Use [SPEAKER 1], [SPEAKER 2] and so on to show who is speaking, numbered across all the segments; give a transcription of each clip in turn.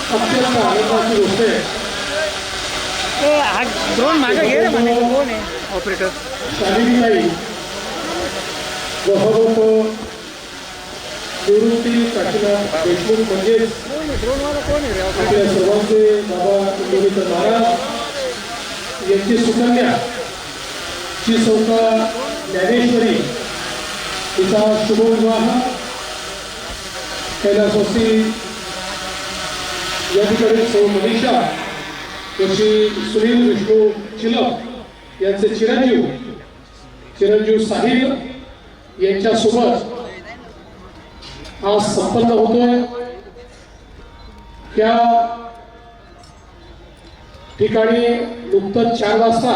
[SPEAKER 1] अत्यंत आनंदाची गोष्ट आहे।
[SPEAKER 2] ड्रोन मागे घे रे, म्हणे कोण आहे ऑपरेटर?
[SPEAKER 1] शालिनीताई वहरोप निवृत्ती काशीनाथ देशमुख म्हणजेच
[SPEAKER 2] ड्रोनवाला कोण आहे रे?
[SPEAKER 1] आपल्या सर्वांचे बाबा इंदोरीकर महाराज यांची सुकन्या श्री सौका ज्ञानेश्वरी तिचा शुभविवाह कैलासवासी या ठिकाणी सौ मनीषा व श्री सुनील विष्णू चिलक यांचे चिरंजीव साहिल यांच्यासोबत आज संपन्न होतोय। त्या ठिकाणी नुकतंच 4 वाजता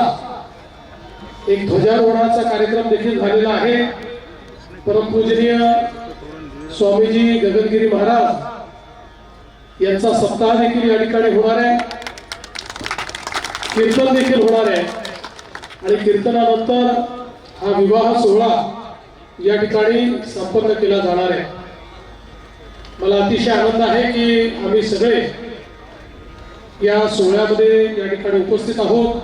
[SPEAKER 1] एक ध्वजारोहणाचा कार्यक्रम देखील झालेला आहे। परमपूजनीय स्वामीजी गगनगिरी महाराज यांचा सप्ताह देखील या ठिकाणी होणार आहे, कीर्तन देखील होणार आहे आणि कीर्तनानंतर हा विवाह सोहळा या ठिकाणी संपन्न केला जाणार आहे। मला अतिशय आनंद आहे की आम्ही सगळे या सोहळ्यामध्ये या ठिकाणी उपस्थित आहोत।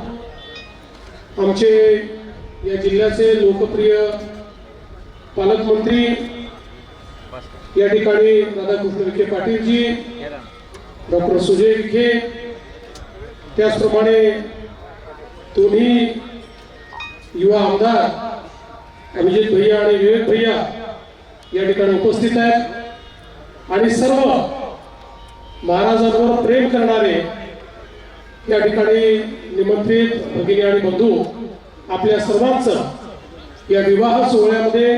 [SPEAKER 1] आमचे या जिल्ह्याचे लोकप्रिय पालकमंत्री या ठिकाणी राधाकृष्ण विखे पाटीलजी, डॉक्टर सुजय विखे, त्याचप्रमाणे दोन्ही युवा आमदार अभिजित भैया आणि विवेक भैया या ठिकाणी उपस्थित आहेत आणि सर्व महाराजांवर प्रेम करणारे या ठिकाणी निमंत्रित भगिनी आणि बंधू आपल्या सर्वांचं या विवाह सोहळ्यामध्ये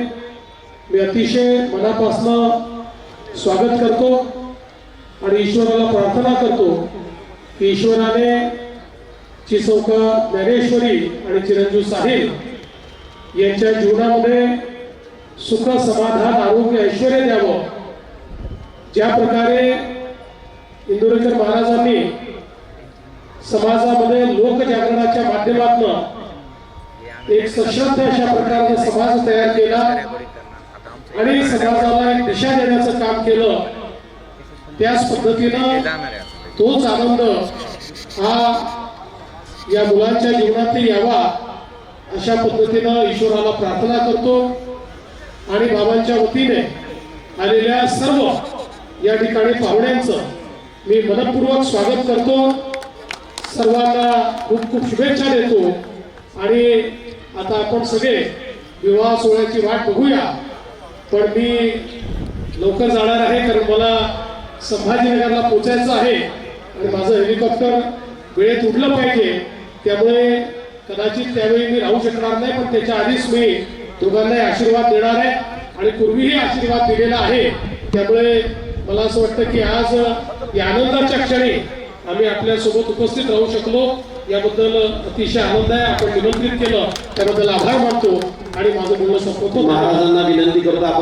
[SPEAKER 1] मी अतिशय मनापासून स्वागत करतो आणि ईश्वराला प्रार्थना करतो की ईश्वराने चिसौका ज्ञानेश्वरी आणि चिरंजीव साहिल यांच्या जीवनामध्ये सुख समाधान आरोग्य ऐश्वर्य द्यावं। ज्या प्रकारे इंदोरीकर महाराजांनी समाजामध्ये लोकजागरणाच्या माध्यमातून एक सशक्त अशा प्रकारचा समाज तयार केला आणि समाजाला एक दिशा देण्याचं काम केलं, त्याच पद्धतीनं तोच आनंद हा या मुलांच्या जीवनात यावा अशा पद्धतीनं ईश्वराला प्रार्थना करतो आणि बाबांच्या वतीने आलेल्या सर्व या ठिकाणी पाहुण्यांचं मी मनपूर्वक स्वागत करतो। सर्वांना खूप खूप शुभेच्छा देतो आणि आता आपण सगळे विवाह सोहळ्याची वाट बघूया। पण मी लवकर जाणार आहे कारण मला संभाजीनगरला पोहोचायचं आहे आणि माझं हेलिकॉप्टर वेळेत उडलं पाहिजे, त्यामुळे कदाचित त्यावेळी मी राहू शकणार नाही, पण त्याच्या आधीच मी दोघांनाही आशीर्वाद देणार आहे आणि पूर्वीही आशीर्वाद दिलेला आहे। त्यामुळे मला असं वाटतं की आज या आनंदाच्या क्षणी आम्ही आपल्यासोबत उपस्थित राहू शकलो, याबद्दल अतिशय आनंद आहे। आपण निमंत्रित केलं त्याबद्दल आभार मानतो आणि माझं बोलणं संपवतो।
[SPEAKER 3] महाराजांना विनंती करतो आपण